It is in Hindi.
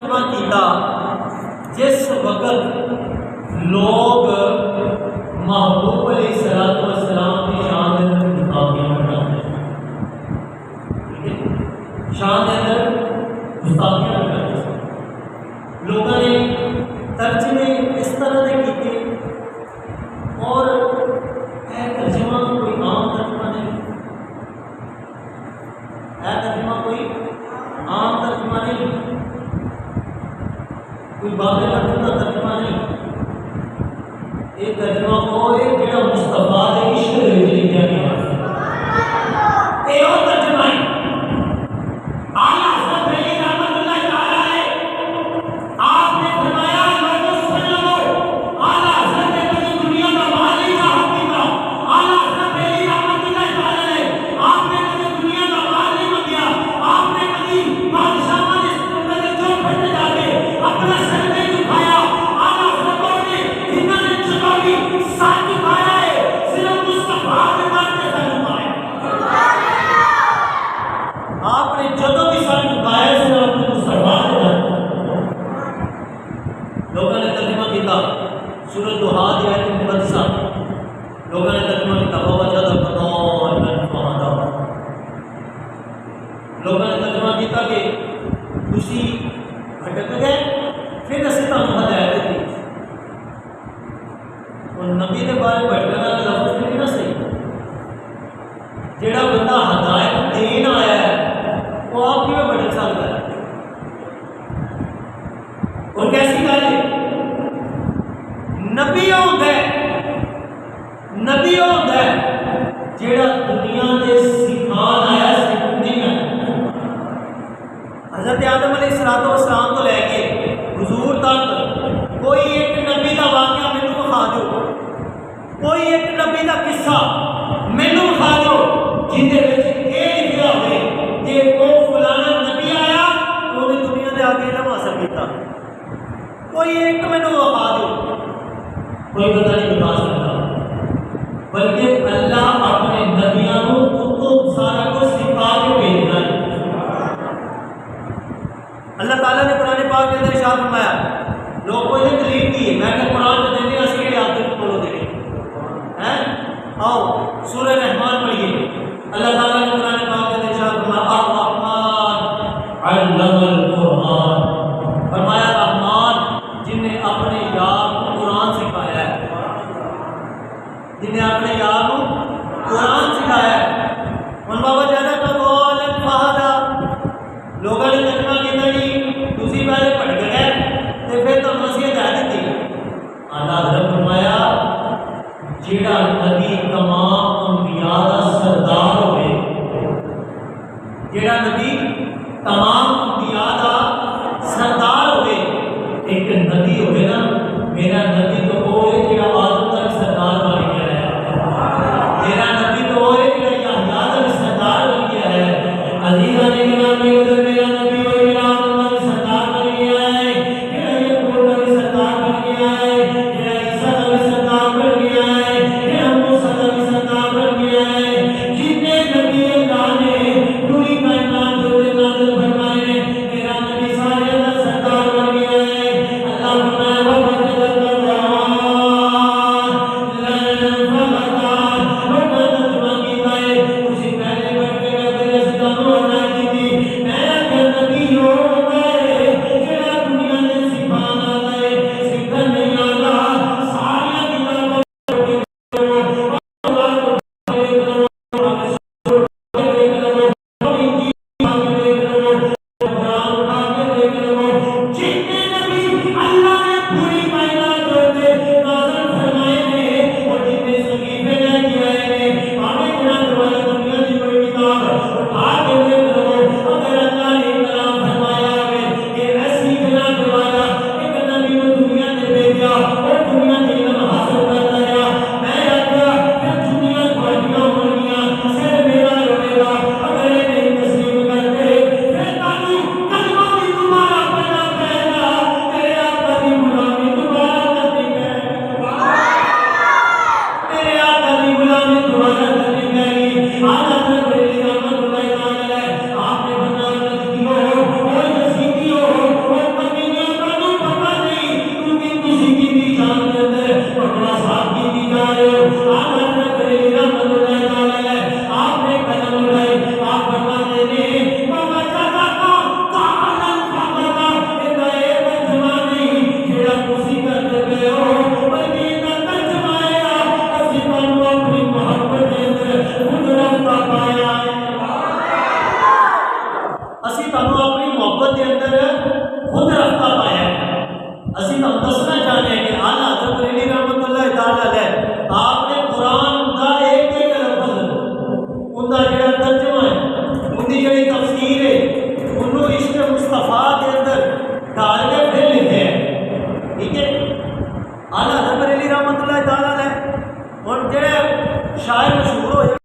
किया जिस वक़्त लोग महबूब अलैहिस्सलाम की शान के अंदर गुस्ताखियां करते हैं, शान के अंदर गुस्ताखियां करते हैं। लोगों ने तर्जमे इस तरह के किए और तर्जमा कोई आम तर्जमा नहीं, तर्जमा कोई आम तर्जमा नहीं, कोई बातें का तर्जमा नहीं। ये तर्जमा वो है जो मुस्तफा के इश्क दे विच लिखा गया है। ये तर्जमा है आला हज़रत अली रहमतुल्लाह तआला अलैह आपने फरमाया लोगों सुन लो, आला हज़रत अली दुनिया का मालिक का हकीका, आला हज़रत अली रहमतुल्लाह तआला अलैह आपने कभी दुनिया का मालिक बन गया, आपने कभी बादशाह ने सुंदर जो फट जाके अपना सर में झुकाया, आला हज़रत ने इन्होंने चुकाई सर झुकाया है, सिर्फ मुस्तफा के माथे सर झुकाया। आपने जदों भी सर झुकाया सिर्फ अपने मुस्तफा के माथे। लोगों ने तर्जुमा किया सूरत दुहा की आयत मुक़द्दसा, लोगों ने तर्जुमा किया वजद क़दाअन फ़हदा, लोगों ने तर्जुमा किया कि तुसी भटक गए फिर असीं तुहानूं हदायत दी। और नबी के बारे भटकने का लफ्ज़ नहीं ना सही, जेड़ा बंदा हदायत देन आया है वो आप किवें भटक सकता है? और कैसी गल है, नबी होंदा है, नबी होंदा है जेड़ा दुनिया के सिखान आया, सिखाने आया। हज़रत आदम अलैहिस्सलाम तो लैके हुजूर तक कोई एक नबी का वाक़या मैनू विखा दो, कोई एक नबी का किस्सा मैनू विखा दो जिंदे विच ये लिखा होवे कि वो फलाना नबी आया तो उन्हें दुनिया के आगे इल्म हासिल किया। कोई एक मैनू विखा दो, कोई बंदा नहीं बता सकता, बल्कि अल्लाह अपने नबियों को सारा कुछ सिखा के भेजना है। अल्लाह ताला ने कुरान पाक के अंदर इरशाद फरमाया, लोग कोई ने दलील की है, मैं क्या कुरान तो देने असली के आदत बोलो देने हैं। आओ सूरह रहमान पढ़िए, अल्लाह ताला ने